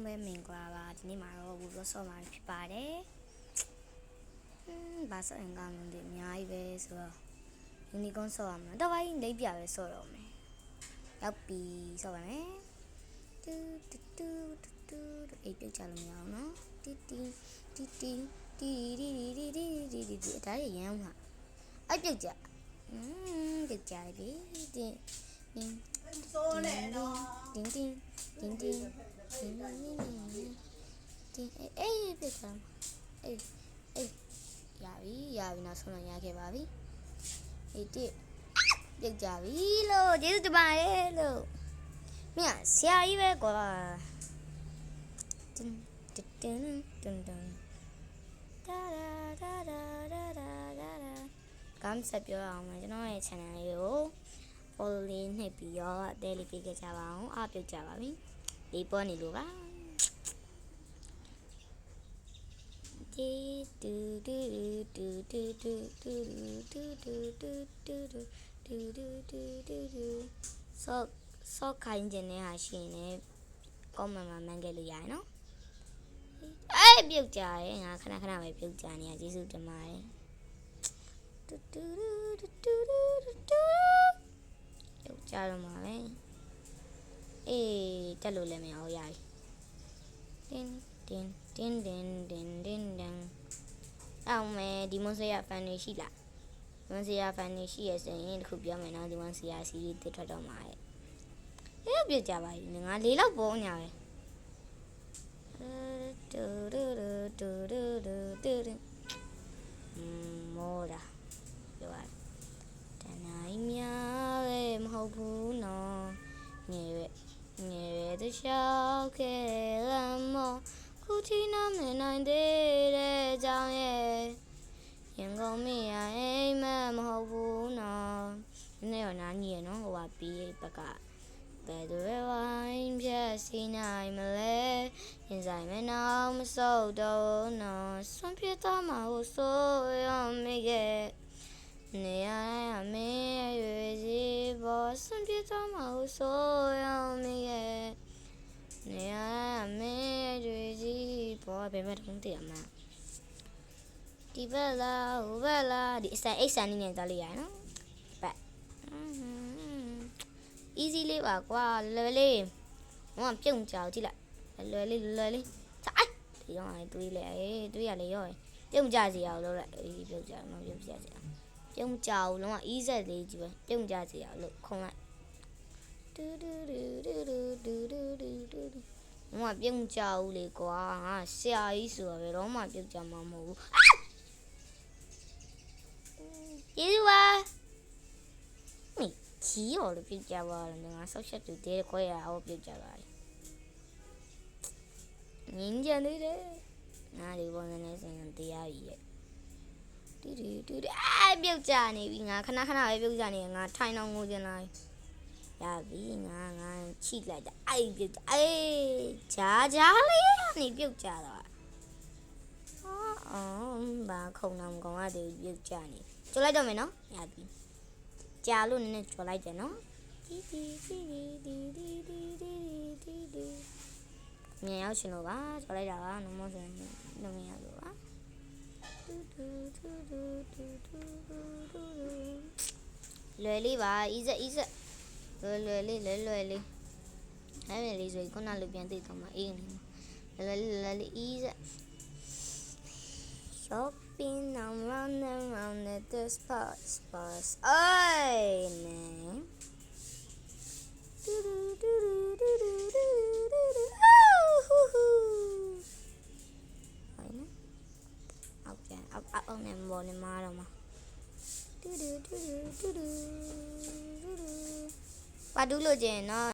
ပဲမင်္ဂလာပါဒီနေ့မှာတော့ဘူးလို့ဆော့မှာဖြစ်ပါတယ်ဘာဆော့ရင်ကောင်းလို့ဒီအများကြီးပဲဆိုတော့ယူနီကွန်ဆော့ရမှာတော့ဘာကြီးလိပ်ပြပဲဆော့တော့မယ်ရောက်ပြီဆော့ပါမယ်တူတူတူတူအိတ်ပြုတ်ချလို့မရအောင်နော်တီတီတီတီတီတီတီတီတီတီတီဒါရရမ်းမှာအိတ်ပြုတ်ကြပြုတ်ကြပြီတင်းဆိုးနေတော့တင်းတင်းတင်းတင်းအေးပြတ်သွားအေးရပြီနောက်ဆုံးတော့ရခဲ့ပါပြီအေးတိပြုတ်ကြပြီလို့ကျေးဇူးတင်ပါတယ်လို့မင်းဆရာကြီးပဲကွာတင်းတင်းတင်းတင်းဒါဒါဒါဒါဒါဒါကမ်းဆက်ပြောအောင်မယ်ကျွန်တော်ရဲ့ channel လေးကို follow လေးနှိပ်ပြီးတော့အသေးလေးပြခဲ့ကြပါအောင်အားပြုတ်ကြပါပြီလေးပေါ်နေလို့ပါတီတူတူတူတူတူတူတူတူတူတူတူတူတူတူတူဆော့ခိုင်းခြင်းနဲ့ဟာရှိရင်လည်း comment မှာမှန်ခဲ့လို့ရရနော်အေးပြုတ်ကြရဲငါခဏခဏပဲပြုတ်ကြနေရကျေးဇူးတင်ပါတယ်တူတူတူတူတူပြုတ်ကြတော့မှာပဲအေးတက်လို့လည်းမရအောင်ရပြီတင်းတင်းတင်းတင်းတင်းတင်းအောင်မယ်ဒီမွန်စရာဖန်နေရှိလားမွန်စရာဖန်နေရှိရဆိုရင်တခုပြောမယ်နော်ဒီမွန်စရာစီးတစ်ထွက်တော့မှာရဲ့ပြကြပါပြီငါ၄လောက်ပုံညာပဲတူတူတူတူတူတူမောတာပြောရတနိုင်များပဲမဟုတ်ဘူးနော်ငယ်ရွယ်တခြားခဲ့လမ်းမောခုချီနာမနိုင်သေးတဲ့ကြောင့်ရဲ့ရင်ကုန်မိရအိမ်မဟုတ်ဘူးနော်နည်းရောနာညီရနော်ဟိုကပြီးဘက်ကဘယ်သူဝိုင်းပြစီနိုင်မလဲရင်ဆိုင်မနောက်မစောက်တော့နော်ဆွန့်ပြသွားမှာဟိုဆိုရမိရဲ့နေရမင်းရွေစီဘောဆွန့်ပြသွားမှာဟိုဆိုရမိရဲ့နေရမင်းရွေစီဘောဘယ်မှာတုံးတည်မှာဒီဘက်လားဟိုဘက်လားဒီအစံအိတ်ဆန်နေနေတာလေးရနော်ဘက် easy လေးပါကွာလွယ်လေးဟောပြုံးကြောက်ကြည့်လိုက်လွယ်လေးဆိုင်ဒီရောင်းတွေးလေတွေးရလေရောပြုံးကြစီအောင်လုပ်လိုက်ပြုံးကြမပြုံးကြစီအောင်ပြုံးကြောက်လုံးဝ easy လေးကြီးပဲပြုံးကြစီအောင်လို့ခုံလိုက်တူတူတူတူတူတူတူတူဟောပြုံးကြောက်လေကွာငါဆရာကြီးဆိုတော့ဘယ်တော့မှပြုံးကြမှာမဟုတ်ဘူးကျေးဇူးပါကြီးရောလို့ပြုတ်ကြပါလားငါဆောက်ချက်တူတဲခွဲရအောင်ပြုတ်ကြပါလေငင်းကြနေတယ်ငါဒီပေါ်နေစင်တရားကြီးရဲ့တူပြုတ်ကြနေပြီငါခဏပဲပြုတ်ကြနေငါထိုင်အောင်ငိုချင်လိုက်ရပြီငါချိလိုက်တာပြုတ်ဂျာလေးနေပြုတ်ကြတော့ဘာခုံအောင်ကောင်ရတယ်ပြုတ်ကြနေကြလိုက်တော့မယ်နော်ရပြီကြာလို့နည်းနည်းကြော်လိုက်တယ်နော်မြန်ရောက်ရှင်လို့ပါကြော်လိုက်တာပါနမောဆိုရင်လုံးမရလို့ပါလွယ်လေးပါ easy လွယ်လေးအဲ့လေးဆိုခုနလိုပြန်သိတော့မှာအေးနေလွယ်လေး easy shopping I'm running around at the spots ay man up on them bone marama ba du lo je no